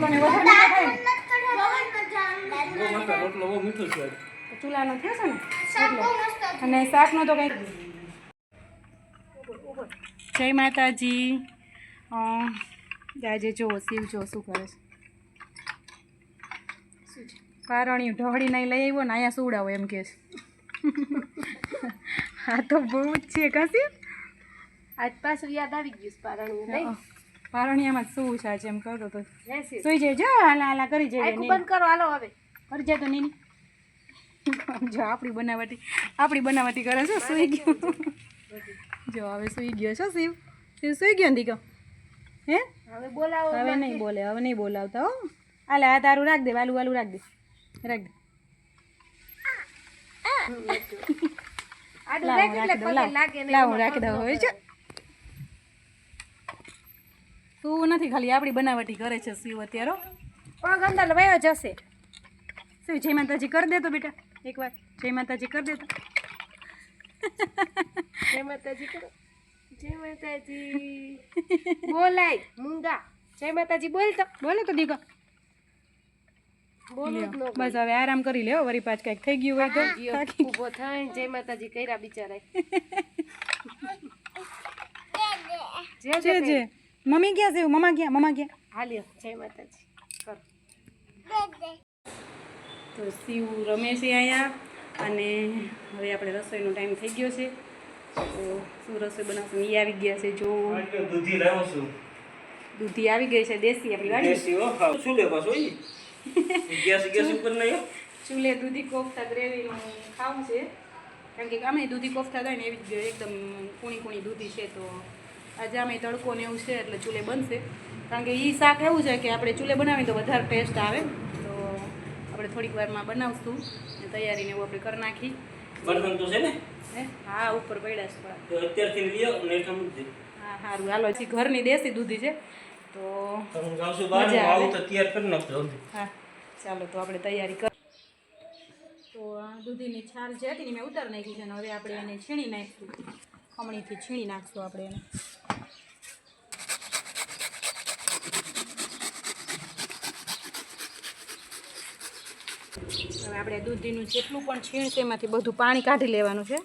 રોટલો ને રોટલો બહુ મીઠો છે ચૂલાનો થયો છે ને અને શાકનો તો કંઈક જય માતાજી આજે જો શિવ જો શું કરે છે પારણિયું ઢોળી નહીં લઈ આવ્યો ને અહીંયા સુવડાવો એમ કે છે હા તો બહુ જ છે કશી આજ પાછું યાદ આવી ગયું પારણિયું પારણિયામાં શું છે આજે એમ કરતો તો સુઈ જાય જો હાલા હાલા કરી જાય બંધ કરો હાલો હવે કરી જાય તો નહીં જો આપણી બનાવટી કરે છે સુઈ ગયો જો હવે સુઈ ગયો છો શિવ સુઈ ગયો ને દીકરો હે હવે બોલાવો હવે નહીં બોલાવતા હો હાલે આ તારું રાખ દે વાલું રાખ દે રાખી દઉં હવે છે શું નથી ખાલી આપણી બનાવટી કરે છે શિવ અત્યારે પણ અંદર વયો જશે શું જય માતાજી કરી દેતો બેટા એકવાર જય માતાજી કરી દેતો જય માતાજી કરો જય માતાજી બોલાય મૂંગા જય માતાજી બોલે તો દીકો બસ હવે આરામ કરી લે વરી પાછ કઈક થઈ ગયું હોય તો ઊભો થાય જય માતાજી કર્યા બિચારા જે મમ્મી ક્યાં છે મમ્મા ક્યાં હાલ્યો જય માતાજી કર તો શિવ રમે છે અહીંયા અને હવે આપણે રસોઈનો ટાઈમ થઈ ગયો છે તો શું રસોઈ બનાવશું એ આવી ગયા છે જો દૂધી લાવું છું દૂધી આવી ગઈ છે દેશી આપણી વાડી દેશી હો ખાવ શું લે બસ ઓય ગેસ ઉપર નહીં ચૂલે દૂધી કોફતા ગ્રેવીનું ખાવું છે કારણ કે અમે દૂધી કોફતા થાય ને એવી જ એકદમ કૂણી દૂધી છે તો આજે અમે તડકો ને એવું છે એટલે ચૂલે બનશે કારણ કે એ શાક એવું છે કે આપણે ચૂલે બનાવીએ તો વધારે ટેસ્ટ આવે તો આપણે થોડીક વારમાં બનાવશું ને તૈયારીને એવું આપણે કરી નાખી બર્તન તો છે ને હા ઉપર પડ્યા છે થોડા તો અત્યારથી લ્યો ને એટલા મૂકી દે હા સારું હાલો હજી ઘરની દેશી દૂધી છે તો હું જાઉં છું બહાર આવું તો તૈયાર કરી નાખજો હા ચાલો તો આપણે તૈયારી કરી તો આ દૂધીની છાલ જે હતી ને મેં ઉતાર નાખી છે અને હવે આપણે એને છીણી નાખીશું ખમણીથી છીણી નાખશું આપણે એને હવે આપણે દૂધીનું જેટલું પણ છીણ છે એમાંથી બધું પાણી કાઢી લેવાનું છે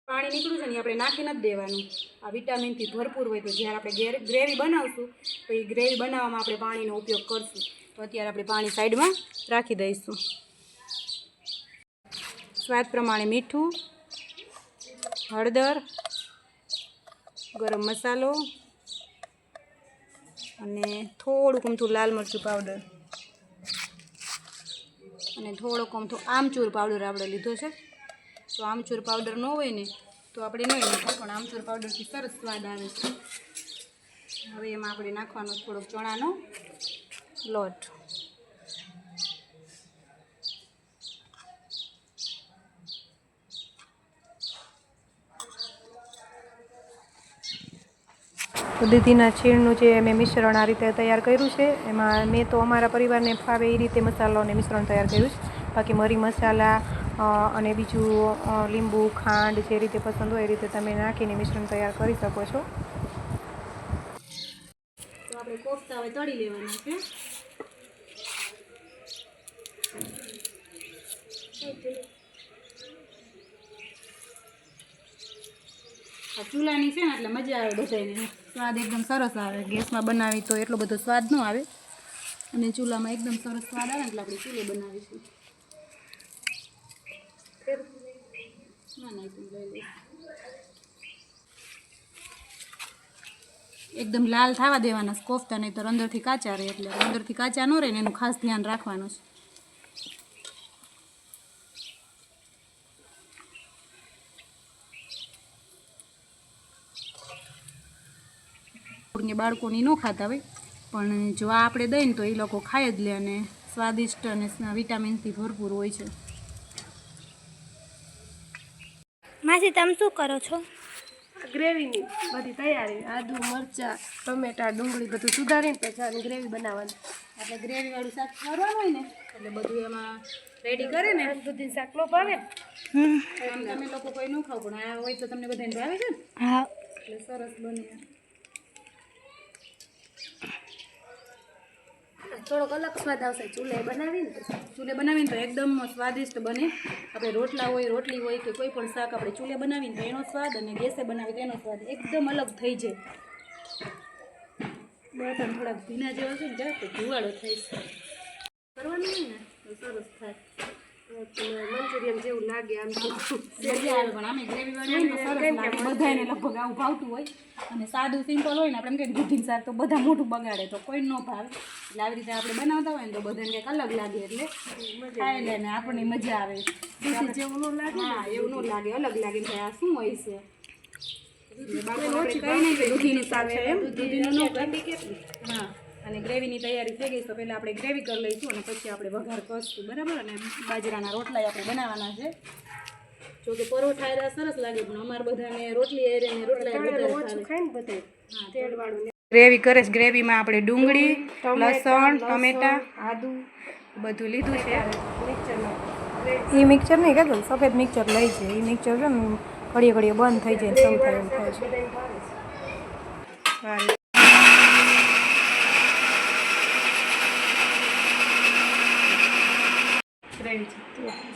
પાણી નીકળ્યું છે ને આપણે નાખી નથી દેવાનું આ વિટામિનથી ભરપૂર હોય તો જ્યારે આપણે ગ્રેવી બનાવશું તો એ ગ્રેવી બનાવવામાં આપણે પાણીનો ઉપયોગ કરશું તો અત્યારે આપણે પાણી સાઈડમાં રાખી દઈશું સ્વાદ પ્રમાણે મીઠું હળદર ગરમ મસાલો અને થોડુંક અમથું લાલ મરચું પાવડર અને થોડોક અમથું આમચૂર પાવડર આપણે લીધો છે તો આમચૂર પાવડર ન હોય ને તો આપણે નહીં નાખીએ પણ આમચૂર પાવડરથી સરસ સ્વાદ આવે છે હવે એમાં આપણે નાખવાનો થોડોક ચણાનો લોટ તો દૂધીના છીણનું જે મેં મિશ્રણ આ રીતે તૈયાર કર્યું છે એમાં મેં તો અમારા પરિવારને ફાવે એ રીતે મસાલો અને મિશ્રણ તૈયાર કર્યું છે બાકી મરી મસાલા અને બીજું લીંબુ ખાંડ જે રીતે પસંદ હોય એ રીતે તમે નાખીને મિશ્રણ તૈયાર કરી શકો છો તો આપણે કોફતા હવે તળી લેવાના છે આ ચૂલાની છે ને એટલે મજા આવે બધાને સ્વાદ એકદમ સરસ આવે ગેસમાં બનાવી તો એટલો બધો સ્વાદ ન આવે અને ચૂલામાં એકદમ સરસ સ્વાદ આવે એટલે આપણે ચૂલે બનાવીશું એકદમ લાલ થવા દેવાના કોફતા નહીં તો અંદરથી કાચા રહે એટલે અંદરથી કાચા ન રહે ને એનું ખાસ ધ્યાન રાખવાનું છે બાળકોની ન ખાતા હોય પણ જો આ આપણે દઈએ ને તો એ લોકો ખાઈ જ લે અને સ્વાદિષ્ટ અને વિટામિનથી ભરપૂર હોય છે માસી તમે શું કરો છો? ગ્રેવીની બધી તૈયારી, આદુ મરચાં ટમેટા ડુંગળી બધું સુધારીને પછી આની ગ્રેવી બનાવવાની. આપણે ગ્રેવીવાળું શાક કરવાનું હોય ને એટલે બધું એમાં રેડી કરે ને. દૂધીનું શાક નો ભાવે? આમ તમે લોકો કોઈ ન ખાવ પણ આ હોય તો તમને બધાને ભાવે છે ને. હા. એટલે સરસ બને. થોડોક અલગ સ્વાદ આવશે ચૂલે બનાવીને. ચૂલે બનાવીને તો એકદમ સ્વાદિષ્ટ બને. આપણે રોટલા હોય રોટલી હોય કે કોઈ પણ શાક આપણે ચૂલે બનાવીને તો એનો સ્વાદ અને ગેસે બનાવી તો એનો સ્વાદ એકદમ અલગ થઈ જાય. બળતણ થોડાક ભીના જેવા છે ને જરાક તો ધુવાળો થાય છે. કરવાનું હોય ને તો સરસ થાય. મંચુરિયન જેવું લાગે આમ તો. મજા આવે પણ આમે ગ્રેવીવાળું હોય ને તો સરસ લાગે. બધાને લગભગ આવું ભાવતું હોય અને સાદું સિમ્પલ હોય ને આપણે એમ કે દૂધીનું શાક તો બધા મોઢું બગાડે તો કોઈ ન ભાવે. એટલે આવી રીતે આપણે બનાવતા હોય ને તો બધાને કંઈક અલગ લાગે એટલે ખાઈ લે ને આપણને મજા આવે. દૂધી જેવું ન લાગે. હા એવું ન લાગે, અલગ લાગે કે આ શું હોય છે. બાળકોને આપણે કહી નહીં કે દૂધીનું શાક છે એમ દૂધીનું ન કરી. હા અને ગ્રેવીની તૈયારી થઈ ગઈ તો પહેલાં આપણે ગ્રેવી કરી લઈશું અને પછી આપણે વઘાર કરીશું બરાબર. અને બાજરાના રોટલા આપણે બનાવવાના છે. જો કે પરોઠા એરા સરસ લાગે પણ અમારે બધાને રોટલી એરે ને રોટલા ઓછું ખાય ને બધા તેલવાળું. ગ્રેવી કરે છે. ગ્રેવીમાં આપણે ડુંગળી લસણ ટમેટા આદુ બધું લીધું છે. એ મિક્સર નહીં કહેતો, સફેદ મિક્સર લઈ છે. એ મિક્સર છે ને ઘડીએ ઘડીએ બંધ થઈ જાય સૌ થાય એમ થાય છે.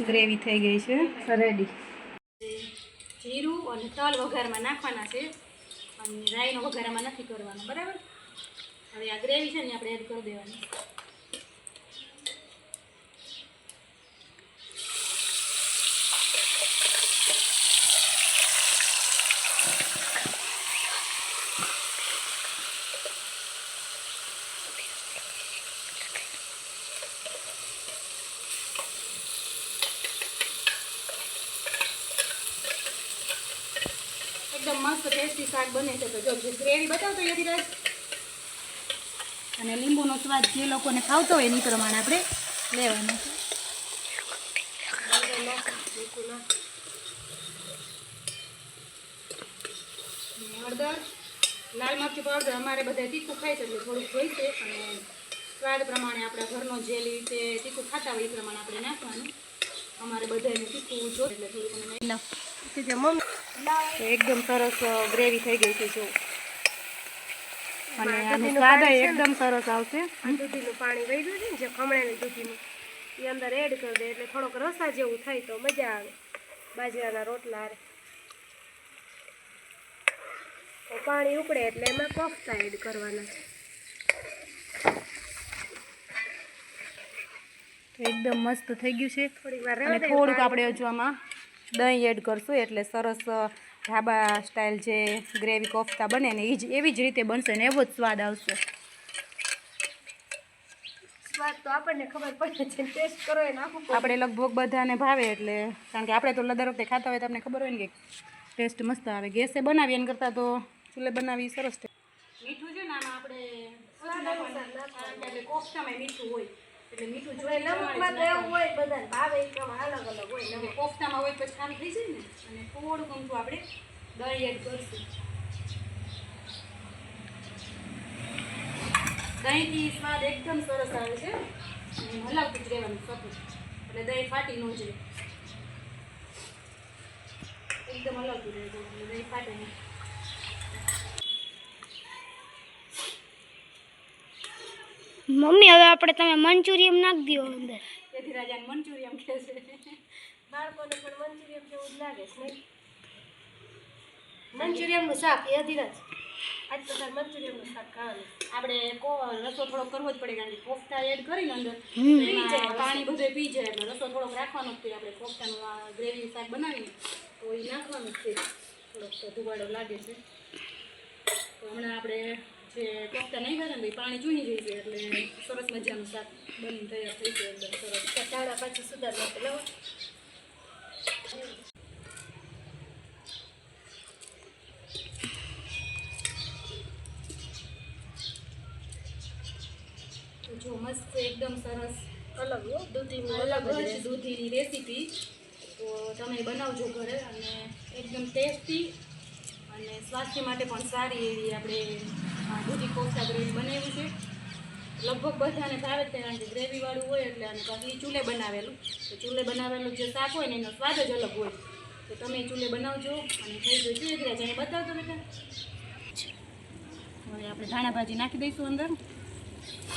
ગ્રેવી થઈ ગઈ છે રેડી. જીરું અને તલ વઘારમાં નાખવાના છે અને રાઈનો વઘારમાં નથી કરવાનો બરાબર. હવે આ ગ્રેવી છે ને આપણે એડ કરી દેવાની. એકદમ મસ્ત ટેસ્ટી શાક બને છે. તો જો ગ્રેવી બતાવતો યદિરાજ અને લીંબુનો સ્વાદ જે લોકોને ખાવતો હોય એની પ્રમાણે આપણે લેવાનો છે. હળદર લાલ મરચું પાવડર અમારે બધા તીખું ખાય છે એટલે થોડુંક જોઈશે અને સ્વાદ પ્રમાણે આપણા ઘરનો જે રીતે તીખું ખાતા હોય એ પ્રમાણે આપણે નાખવાનું. અમારે બધાને તીખું જોઈએ એટલે થોડુંક અમે એકદમ સરસ ગ્રેવી થઈ ગઈ છે જો. અને આનો સ્વાદ એકદમ સરસ આવશે. દૂધીનું પાણી વહી ગયું છે ને જે ખમણેલું દૂધીનું એ અંદર એડ કરી દે એટલે થોડોક રસા જેવું થાય તો મજા આવે બાજરાના રોટલા. પાણી ઉકળે એટલે એમાં કોફતા એડ કરવાના છે. એકદમ મસ્ત થઈ ગયું છે. થોડીક વાર અને થોડુંક આપણે હજુ આમાં દહીં એડ કરશું એટલે સરસ ઢાબા સ્ટાઇલ જે ગ્રેવી કોફતા બને ને એવી જ રીતે બનશે ને એવો જ સ્વાદ આવશે. સ્વાદ તો આપણને ખબર પડે છે, ટેસ્ટ કરો એ નાખવું પડે. આપણે લગભગ બધાને ભાવે એટલે કારણ કે આપણે તો દર વખતે ખાતા હોય તો તમને ખબર હોય ને કે ટેસ્ટ મસ્ત આવે. ગેસે બનાવી એના કરતાં તો ચૂલે બનાવી સરસ. મીઠું છે ને આમાં આપણે કોફતામાં મીઠું હોય એટલે મીઠું જોઈએ નમકમાં તો એવું હોય બધાને ભાવે એ પ્રમાણે અલગ અલગ હોય. એટલે કોફતામાં હોય પછી ખાલી થઈ જાય ને અને થોડુંક અમથું આપણે દહીં એડ કરીશું. દહીંથી સ્વાદ એકદમ સરસ આવે છે. હલાવતું જ રહેવાનું સતત એટલે દહીં ફાટી ન જાય. એકદમ હલાવતું રહેવું એટલે દહીં ફાટે નહીં. મમ્મી હવે આપણે તમે મંચુરિયન નાખી દો અંદર. તેથી રાજાને મંચુરિયન કહે છે. બાળકોને પણ મંચુરિયન જેવું જ લાગે છે નહીં? મંચુરિયનનું શાક એ અધીરા છે. આજ તો તાર મંચુરિયનનું શાક ખાવાનું. આપણે રસો થોડો કરવો જ પડે કારણ કે કોફતા એડ કરીને અંદર પાણી બધું પી જાય એટલે રસો થોડોક રાખવાનો જ છે. આપણે કોફતાનું ગ્રેવી શાક બનાવીને તો એ નાખવાનું જ છે. થોડોક તો ધુવાડો લાગે છે તો હમણાં આપણે જે કોફતા નહીં કરે ને પાણી ચૂની જઈશે એટલે સરસ મજાનું શાક બની તૈયાર થઈ જાય એકદમ સરસ. ચાડા પાછું સુધાર નાખે લાવો. જો મસ્ત એકદમ સરસ અલગ હો દૂધીનું અલગ જ દૂધીની રેસીપી તો તમે બનાવજો ઘરે અને એકદમ ટેસ્ટી અને સ્વાસ્થ્ય માટે પણ સારી એવી આપણે દૂધી કોફતા ગ્રેવી બનાવ્યું છે. લગભગ બધાને ભાવે જ છે કારણ કે ગ્રેવીવાળું હોય એટલે અને પાછી ચૂલે બનાવેલું. તો ચૂલે બનાવેલું જે શાક હોય ને એનો સ્વાદ જ અલગ હોય. તો તમે ચૂલે બનાવજો અને થઈ ગયું છે એટલે જાણે બતાવતો બેટા. હવે આપણે ધાણા ભાજી નાખી દઈશું અંદર.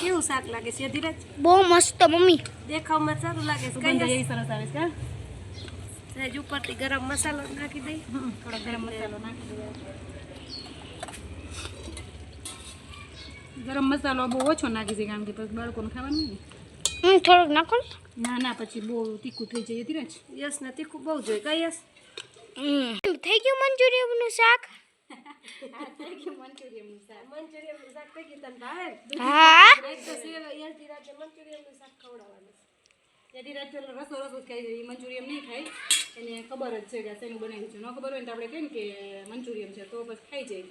કેવું શાક લાગે છે ધીરજ? બહુ મસ્ત મમ્મી. દેખાવમાં સારું લાગે છે. સુગંધ એવી સરસ આવે છે. સહેજ ઉપરથી ગરમ મસાલો નાખી દઈ. થોડો ગરમ મસાલો નાખી દઈએ. ગરમ મસાલો બહુ ઓછો નાખી છે કારણ કે પછી બાળકોને ખાવાનું હોય ને. થોડુંક નાખો ને. ના પછી બહુ તીખું થઈ જાય ધીરજ. યસ ને તીખું બહુ જોઈએ. કઈ યસ? થઈ ગયું મંચુરિયનનું શાક. મંચુરિયનનું શાક. મંચુરિયનનું શાક થઈ ગયું તને ભાવે? હા. એક તો સેવ યસથી રાતે મંચુરિયનનું શાક ખવડાવવાનું છે. યદી રાત પેલો રસો જ ખાઈ જાય. મંચુરિયન નહીં ખાય એને ખબર જ છે કે શેનું બનાવ્યું છે. ન ખબર હોય ને તો આપણે કહીએ ને કે મંચુરિયન છે તો પછી ખાઈ જાય.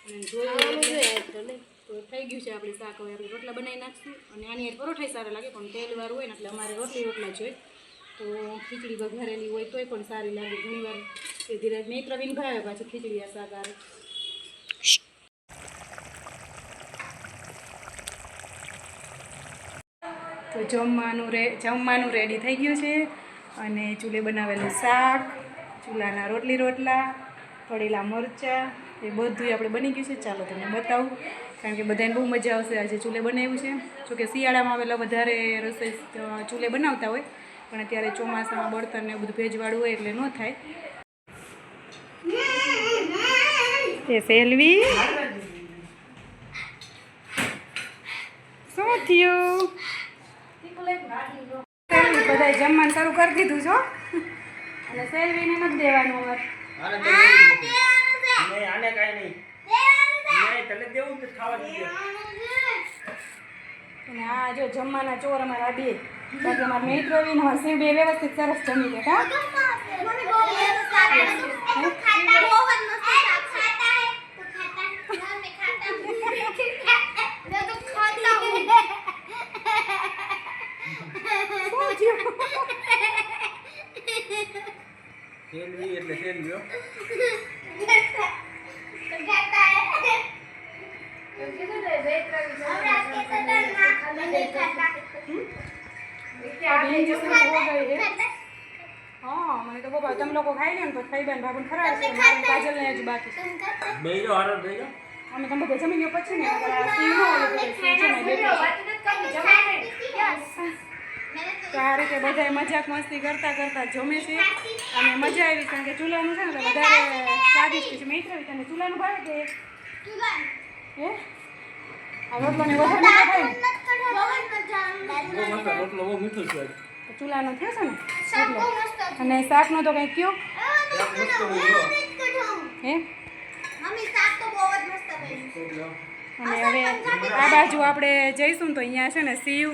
અને ખાવાનું જોઈએ જોઈએ તો નહીં. તો થઈ ગયું છે આપણે શાક. હવે આપણે રોટલા બનાવી નાખશું અને આની હારે પરોઠાઈ સારા લાગે પણ તેલવાળું હોય ને એટલે અમારે રોટલા જોઈએ. તો ખીચડી વઘારેલી હોય તોય પણ સારી લાગે. ઘણીવાર કે ધીરે મેં પ્રવીણ ભાવે પાછી ખીચડી આ શાક આવે. તો જમવાનું રેડી થઈ ગયું છે અને ચૂલે બનાવેલું શાક, ચૂલાના રોટલા, તળેલા મરચાં એ બધું આપણે બની ગયું છે. ચાલો તમને બતાવું કારણ કે બધાને બહુ મજા આવશે. આજે ચૂલે બનાવ્યું છે. જોકે શિયાળામાં આવેલા વધારે રસોઈ ચૂલે બનાવતા હોય પણ અત્યારે ચોમાસામાં બળતણ ને બધું ભેજવાળું હોય એટલે ન થાય. એ સેલ્વી શું થયું? બધા જમવાનું શરૂ કરી દીધું છો અને સેલ્વીને નથી દેવાનું હવે. આને તો નહીં, આને કાંઈ નહીં. નહીં, તને દેવું જ ખાવા દીધે. અને આ જો જમવાના ચોર અમારા બે બાકી અમારા મેં પ્રવીણ અમારા શિવ બે વ્યવસ્થિત સરસ જમી લે. હા સેલવી એટલે સેલવી હો. હા મને તો બાબા તમે લોકો ખાઈ લે ને પછી ખાઈ બેન બાબુને ખરાબ છે. મારે કાજલ ને હજુ બાકી છે. બેજો હારો બેજો. અમે તમે બધા જમી લો પછી ને શિવ નો તો આ રીતે બધા મજાક મસ્તી કરતા જમે છે અને મજા આવી કારણ કે ચૂલાનું છે ને તો વધારે સ્વાદિષ્ટ છે. મિત્ર તને ચૂલાનું ભાવે કે હે આ રોટલો ને વધારે મીઠો થાય ને બહુ મસ્ત રોટલો બહુ મીઠો છે. તો ચૂલાનો થયો છે ને રોટલો અને શાકનો તો કંઈક કયો મસ્ત બોલ્યો. હે અને હવે આ બાજુ આપણે જઈશું ને તો અહીંયા છે ને શિવ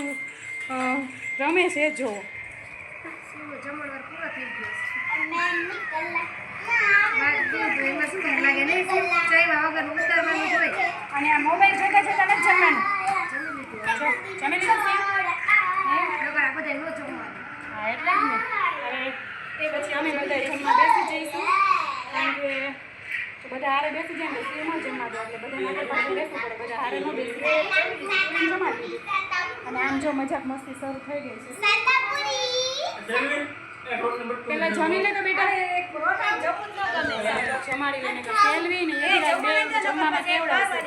રમે છે. જો જમણવાર પૂરો થઈ ગયો છે. એમાં શું લાગે નહીં ચાઈમાં વગર ઉતારવાનું હોય. અને આ મોબાઈલ જોતા જોતા નથી જમવાનું. જમી લીધું શિવ? બધા નો જમવાનું. હા એટલે જ ને. હવે એ પછી અમે બધા જમવા બેસી જઈશું કારણ કે બધા હારે બેસી જાય ને શિવમાં જમવા દો એટલે બધા માટે પાસે બેસવું પડે. બધા હારે ન બેસી જમા દીધું અને આમ જો મજાક મસ્તી શરૂ થઈ ગઈ છે. સેલવી એ રોટલો બટ પેલા જમી લે તો બેટા જમાડી લઈને સેલ્વી ને એ બે જમવામાં કેવડાવશે.